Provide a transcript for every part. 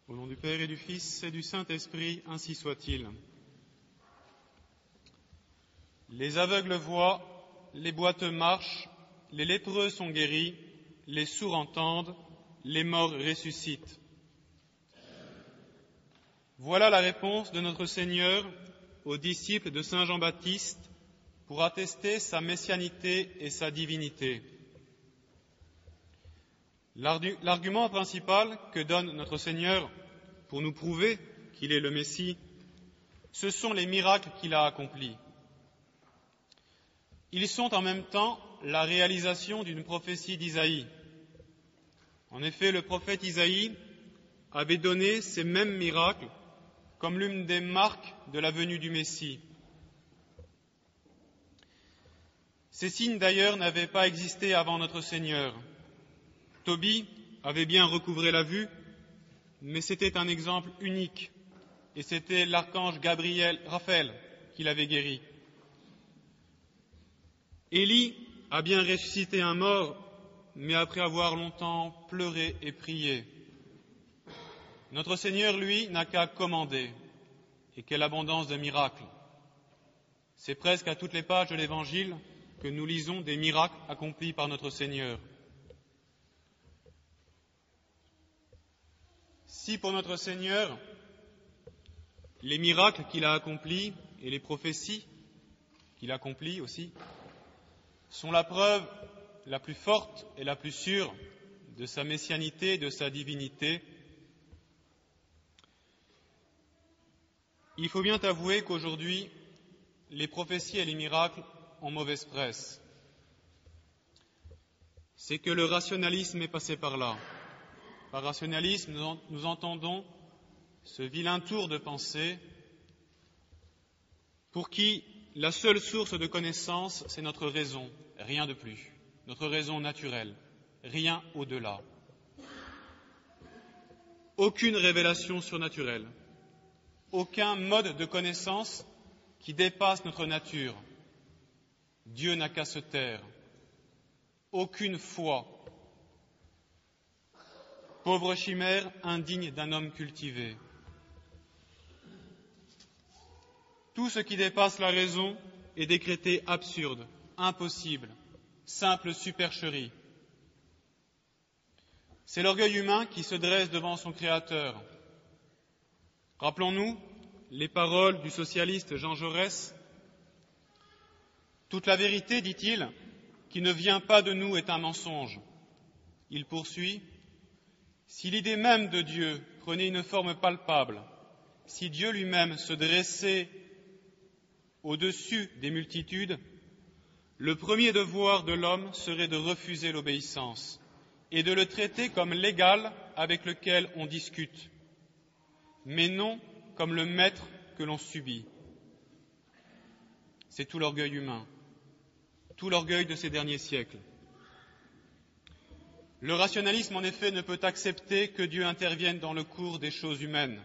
Au nom du Père et du Fils et du Saint-Esprit, ainsi soit-il. Les aveugles voient, les boiteux marchent, les lépreux sont guéris, les sourds entendent, les morts ressuscitent. Voilà la réponse de notre Seigneur aux disciples de Saint Jean-Baptiste pour attester sa messianité et sa divinité. L'argument principal que donne notre Seigneur pour nous prouver qu'il est le Messie, ce sont les miracles qu'il a accomplis. Ils sont en même temps la réalisation d'une prophétie d'Isaïe. En effet, le prophète Isaïe avait donné ces mêmes miracles comme l'une des marques de la venue du Messie. Ces signes d'ailleurs n'avaient pas existé avant notre Seigneur. Tobie avait bien recouvré la vue, mais c'était un exemple unique, et c'était l'archange Raphaël qui l'avait guéri. Élie a bien ressuscité un mort, mais après avoir longtemps pleuré et prié. Notre Seigneur, lui, n'a qu'à commander, et quelle abondance de miracles. C'est presque à toutes les pages de l'Évangile que nous lisons des miracles accomplis par notre Seigneur. Si pour notre Seigneur, les miracles qu'il a accomplis et les prophéties qu'il accomplit aussi sont la preuve la plus forte et la plus sûre de sa messianité et de sa divinité, il faut bien avouer qu'aujourd'hui, les prophéties et les miracles ont mauvaise presse. C'est que le rationalisme est passé par là. Par rationalisme, nous entendons ce vilain tour de pensée pour qui la seule source de connaissance, c'est notre raison, rien de plus, notre raison naturelle, rien au-delà. Aucune révélation surnaturelle, aucun mode de connaissance qui dépasse notre nature. Dieu n'a qu'à se taire. Aucune foi. Pauvre chimère indigne d'un homme cultivé. Tout ce qui dépasse la raison est décrété absurde, impossible, simple supercherie. C'est l'orgueil humain qui se dresse devant son Créateur. Rappelons-nous les paroles du socialiste Jean Jaurès. Toute la vérité, dit-il, qui ne vient pas de nous est un mensonge. Il poursuit. Si l'idée même de Dieu prenait une forme palpable, si Dieu lui-même se dressait au-dessus des multitudes, le premier devoir de l'homme serait de refuser l'obéissance et de le traiter comme l'égal avec lequel on discute, mais non comme le maître que l'on subit. C'est tout l'orgueil humain, tout l'orgueil de ces derniers siècles. Le rationalisme, en effet, ne peut accepter que Dieu intervienne dans le cours des choses humaines.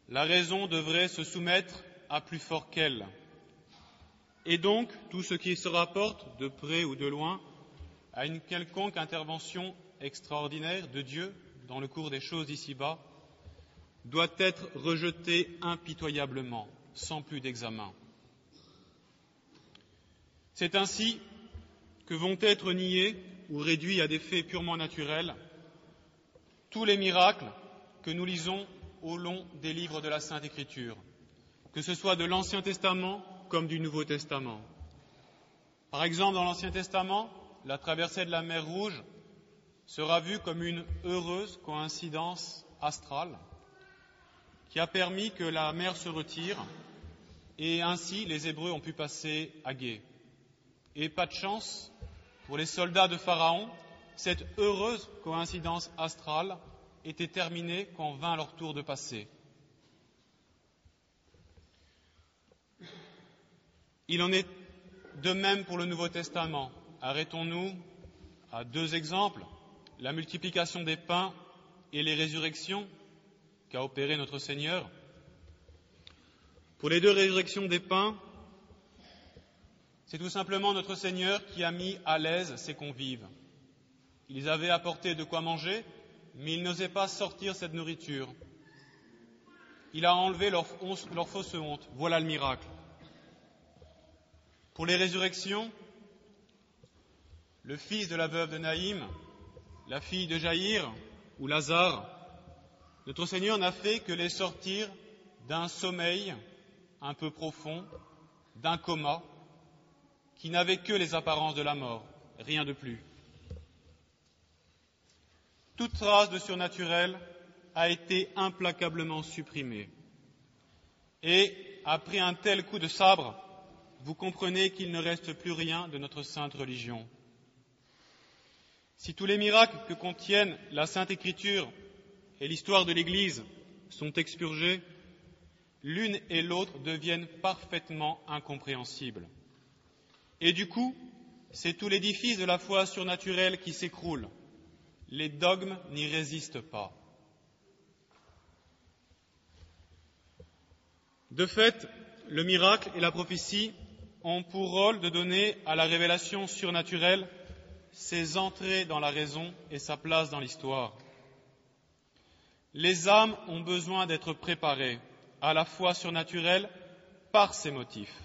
La raison devrait se soumettre à plus fort qu'elle. Et donc, tout ce qui se rapporte, de près ou de loin, à une quelconque intervention extraordinaire de Dieu dans le cours des choses ici-bas, doit être rejeté impitoyablement, sans plus d'examen. C'est ainsi que vont être niés ou réduits à des faits purement naturels tous les miracles que nous lisons au long des livres de la Sainte Écriture, que ce soit de l'Ancien Testament comme du Nouveau Testament. Par exemple, dans l'Ancien Testament, la traversée de la mer Rouge sera vue comme une heureuse coïncidence astrale qui a permis que la mer se retire et ainsi les Hébreux ont pu passer à gué. Et pas de chance, pour les soldats de Pharaon, cette heureuse coïncidence astrale était terminée quand vint leur tour de passer. Il en est de même pour le Nouveau Testament. Arrêtons-nous à deux exemples, la multiplication des pains et les résurrections qu'a opéré notre Seigneur. Pour les deux résurrections des pains, c'est tout simplement notre Seigneur qui a mis à l'aise ses convives. Ils avaient apporté de quoi manger, mais ils n'osaient pas sortir cette nourriture. il a enlevé leur fausse honte. Voilà le miracle. Pour les résurrections, le fils de la veuve de Naïm, la fille de Jaïr ou Lazare, notre Seigneur n'a fait que les sortir d'un sommeil un peu profond, d'un coma, qui n'avait que les apparences de la mort, rien de plus. Toute trace de surnaturel a été implacablement supprimée. Et, après un tel coup de sabre, vous comprenez qu'il ne reste plus rien de notre sainte religion. Si tous les miracles que contiennent la Sainte Écriture et l'histoire de l'Église sont expurgés, l'une et l'autre deviennent parfaitement incompréhensibles. Et du coup, c'est tout l'édifice de la foi surnaturelle qui s'écroule. Les dogmes n'y résistent pas. De fait, le miracle et la prophétie ont pour rôle de donner à la révélation surnaturelle ses entrées dans la raison et sa place dans l'histoire. Les âmes ont besoin d'être préparées à la foi surnaturelle par ces motifs,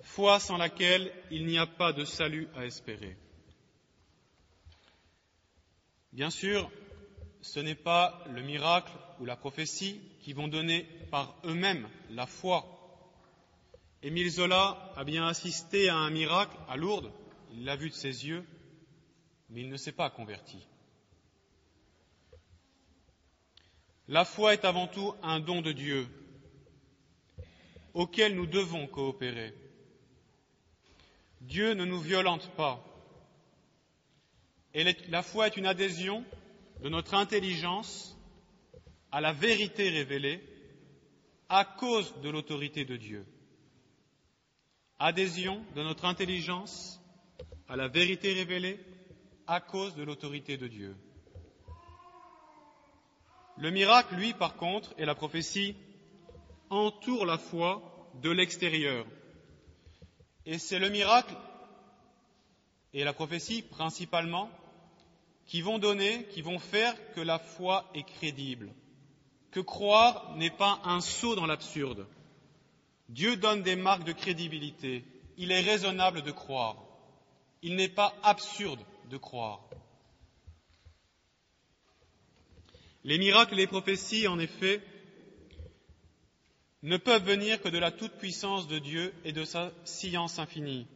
foi sans laquelle il n'y a pas de salut à espérer. Bien sûr, ce n'est pas le miracle ou la prophétie qui vont donner par eux-mêmes la foi. Émile Zola a bien assisté à un miracle à Lourdes, il l'a vu de ses yeux, mais il ne s'est pas converti. La foi est avant tout un don de Dieu auquel nous devons coopérer. Dieu ne nous violente pas. Et la foi est une adhésion de notre intelligence à la vérité révélée à cause de l'autorité de Dieu. Adhésion de notre intelligence à la vérité révélée à cause de l'autorité de Dieu. Le miracle, lui, par contre, et la prophétie, entourent la foi de l'extérieur. Et c'est le miracle et la prophétie, principalement, qui vont faire que la foi est crédible, que croire n'est pas un saut dans l'absurde. Dieu donne des marques de crédibilité. Il est raisonnable de croire. Il n'est pas absurde de croire. Les miracles et les prophéties, en effet, ne peuvent venir que de la toute-puissance de Dieu et de sa science infinie.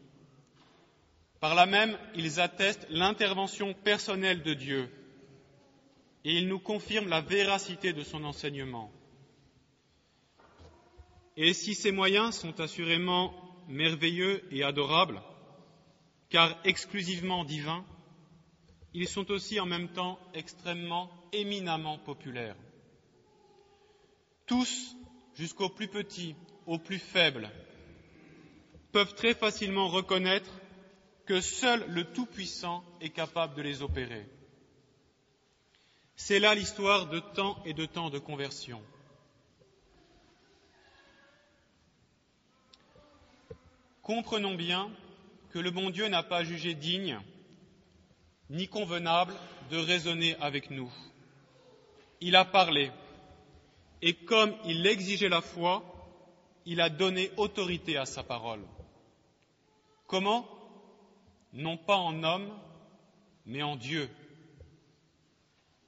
Par là même, ils attestent l'intervention personnelle de Dieu et ils nous confirment la véracité de son enseignement. Et si ces moyens sont assurément merveilleux et adorables, car exclusivement divins, ils sont aussi en même temps extrêmement, éminemment populaires. Tous, jusqu'aux plus petits, aux plus faibles, peuvent très facilement reconnaître que seul le Tout-Puissant est capable de les opérer. C'est là l'histoire de tant et de tant de conversions. Comprenons bien que le bon Dieu n'a pas jugé digne ni convenable de raisonner avec nous. Il a parlé, et comme il exigeait la foi, il a donné autorité à sa parole. Comment ? Non pas en homme, mais en Dieu,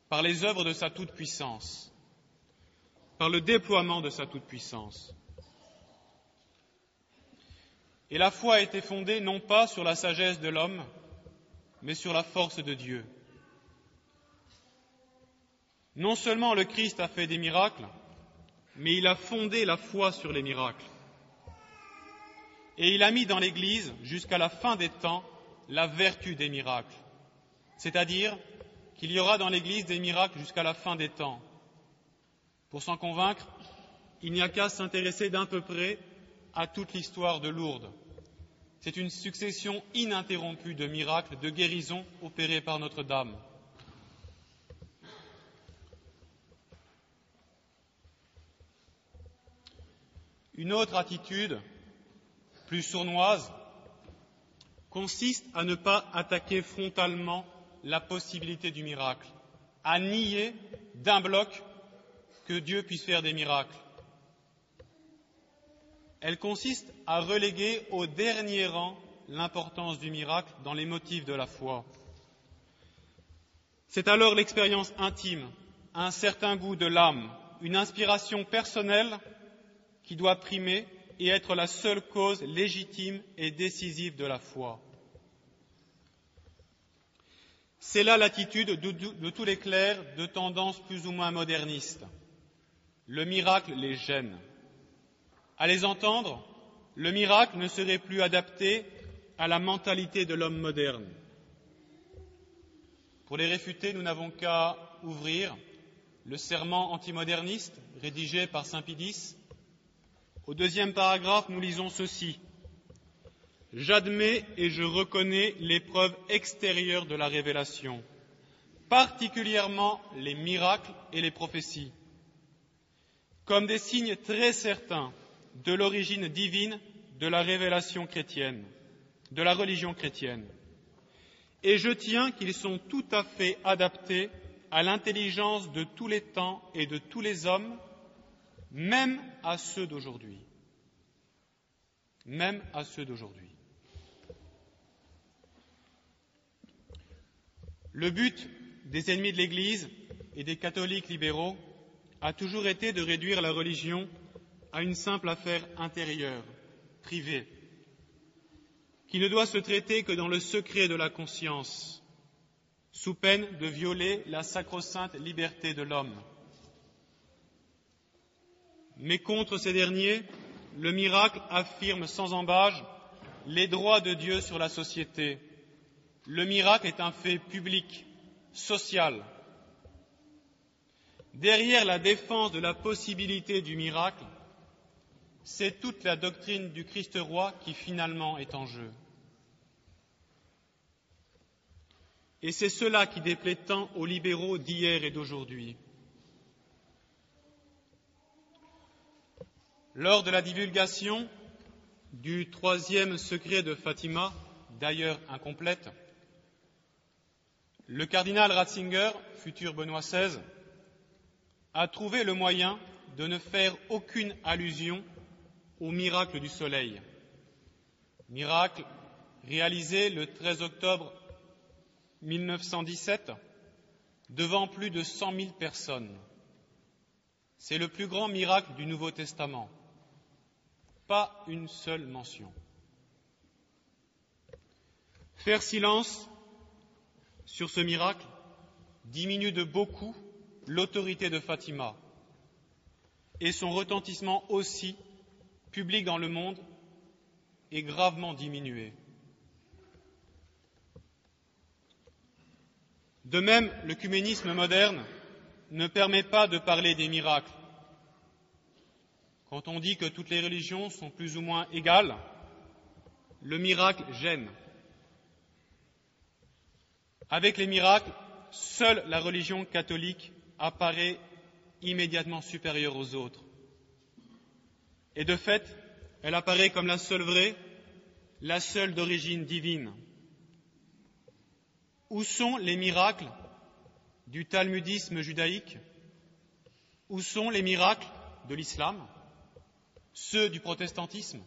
par les œuvres de sa toute-puissance, par le déploiement de sa toute-puissance. Et la foi a été fondée non pas sur la sagesse de l'homme, mais sur la force de Dieu. Non seulement le Christ a fait des miracles, mais il a fondé la foi sur les miracles. Et il a mis dans l'Église, jusqu'à la fin des temps, la vertu des miracles. C'est-à-dire qu'il y aura dans l'Église des miracles jusqu'à la fin des temps. Pour s'en convaincre, il n'y a qu'à s'intéresser d'un peu près à toute l'histoire de Lourdes. C'est une succession ininterrompue de miracles, de guérisons opérés par Notre-Dame. Une autre attitude, plus sournoise, consiste à ne pas attaquer frontalement la possibilité du miracle, à nier d'un bloc que Dieu puisse faire des miracles. Elle consiste à reléguer au dernier rang l'importance du miracle dans les motifs de la foi. C'est alors l'expérience intime, un certain goût de l'âme, une inspiration personnelle qui doit primer et être la seule cause légitime et décisive de la foi. C'est là l'attitude de tous les clercs de tendance plus ou moins moderniste. Le miracle les gêne. À les entendre, le miracle ne serait plus adapté à la mentalité de l'homme moderne. Pour les réfuter, nous n'avons qu'à ouvrir le serment antimoderniste rédigé par saint Pie X. Au 2e paragraphe, nous lisons ceci. « J'admets et je reconnais les preuves extérieures de la révélation, particulièrement les miracles et les prophéties, comme des signes très certains de l'origine divine de la révélation chrétienne, de la religion chrétienne. Et je tiens qu'ils sont tout à fait adaptés à l'intelligence de tous les temps et de tous les hommes, même à ceux d'aujourd'hui. Même à ceux d'aujourd'hui. Le but des ennemis de l'Église et des catholiques libéraux a toujours été de réduire la religion à une simple affaire intérieure, privée, qui ne doit se traiter que dans le secret de la conscience, sous peine de violer la sacro-sainte liberté de l'homme. Mais contre ces derniers, le miracle affirme sans ambages les droits de Dieu sur la société. Le miracle est un fait public, social. Derrière la défense de la possibilité du miracle, c'est toute la doctrine du Christ roi qui finalement est en jeu. Et c'est cela qui déplaît tant aux libéraux d'hier et d'aujourd'hui. Lors de la divulgation du 3e secret de Fatima, d'ailleurs incomplète, le cardinal Ratzinger, futur Benoît XVI, a trouvé le moyen de ne faire aucune allusion au miracle du soleil. Miracle réalisé le 13 octobre 1917 devant plus de 100 000 personnes. C'est le plus grand miracle du Nouveau Testament. Pas une seule mention. Faire silence sur ce miracle diminue de beaucoup l'autorité de Fatima et son retentissement aussi public dans le monde est gravement diminué. De même, l'œcuménisme moderne ne permet pas de parler des miracles. Quand on dit que toutes les religions sont plus ou moins égales, le miracle gêne. Avec les miracles, seule la religion catholique apparaît immédiatement supérieure aux autres. Et de fait, elle apparaît comme la seule vraie, la seule d'origine divine. Où sont les miracles du talmudisme judaïque? Où sont les miracles de l'islam? Ceux du protestantisme?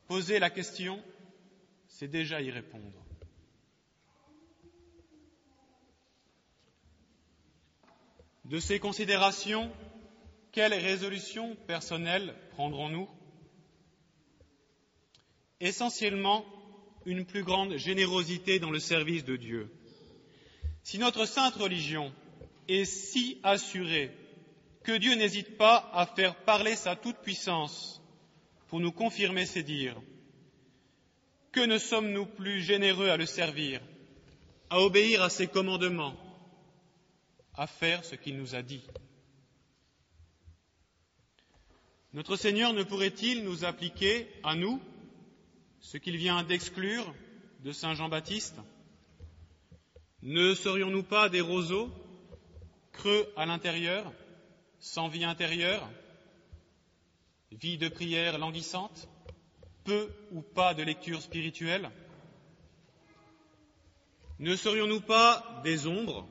Poser la question, c'est déjà y répondre. De ces considérations, quelles résolutions personnelles prendrons-nous? Essentiellement, une plus grande générosité dans le service de Dieu. Si notre sainte religion est si assurée que Dieu n'hésite pas à faire parler sa toute-puissance pour nous confirmer ses dires, que ne sommes-nous plus généreux à le servir, à obéir à ses commandements, à faire ce qu'il nous a dit? Notre Seigneur ne pourrait-il nous appliquer à nous ce qu'il vient d'exclure de saint Jean-Baptiste? Ne serions-nous pas des roseaux, creux à l'intérieur, sans vie intérieure, vie de prière languissante, peu ou pas de lecture spirituelle? Ne serions-nous pas des ombres,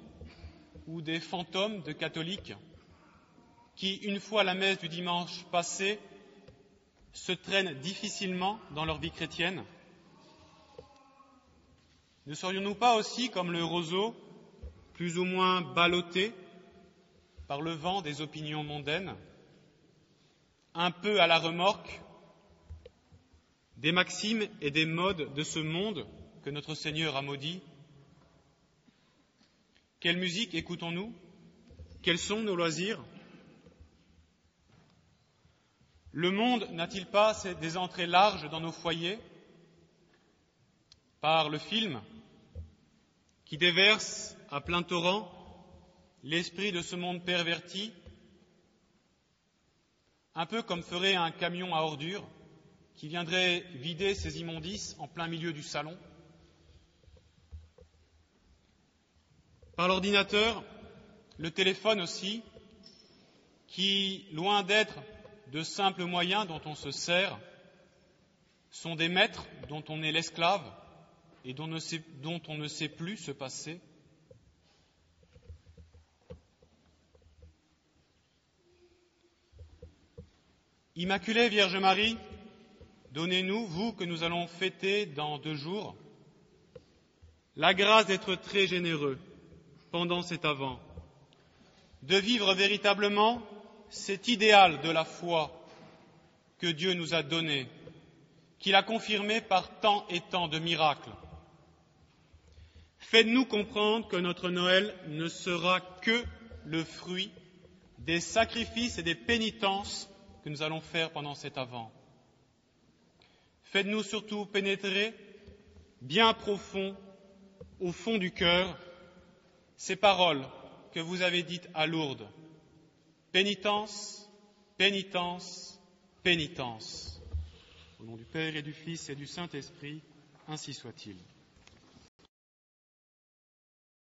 ou des fantômes de catholiques qui, une fois la messe du dimanche passée, se traînent difficilement dans leur vie chrétienne? Ne serions-nous pas aussi, comme le roseau, plus ou moins ballottés par le vent des opinions mondaines, un peu à la remorque des maximes et des modes de ce monde que notre Seigneur a maudit? Quelle musique écoutons-nous? Quels sont nos loisirs? Le monde n'a-t-il pas des entrées larges dans nos foyers par le film qui déverse à plein torrent l'esprit de ce monde perverti, un peu comme ferait un camion à ordures qui viendrait vider ses immondices en plein milieu du salon? Par l'ordinateur, le téléphone aussi, qui, loin d'être de simples moyens dont on se sert, sont des maîtres dont on est l'esclave et dont on ne sait plus se passer. Immaculée Vierge Marie, donnez-nous, vous que nous allons fêter dans 2 jours, la grâce d'être très généreux pendant cet Advent, de vivre véritablement cet idéal de la foi que Dieu nous a donné, qu'il a confirmé par tant et tant de miracles. Faites-nous comprendre que notre Noël ne sera que le fruit des sacrifices et des pénitences que nous allons faire pendant cet Advent. Faites-nous surtout pénétrer bien profond, au fond du cœur, ces paroles que vous avez dites à Lourdes. Pénitence, pénitence, pénitence. Au nom du Père et du Fils et du Saint-Esprit, ainsi soit-il.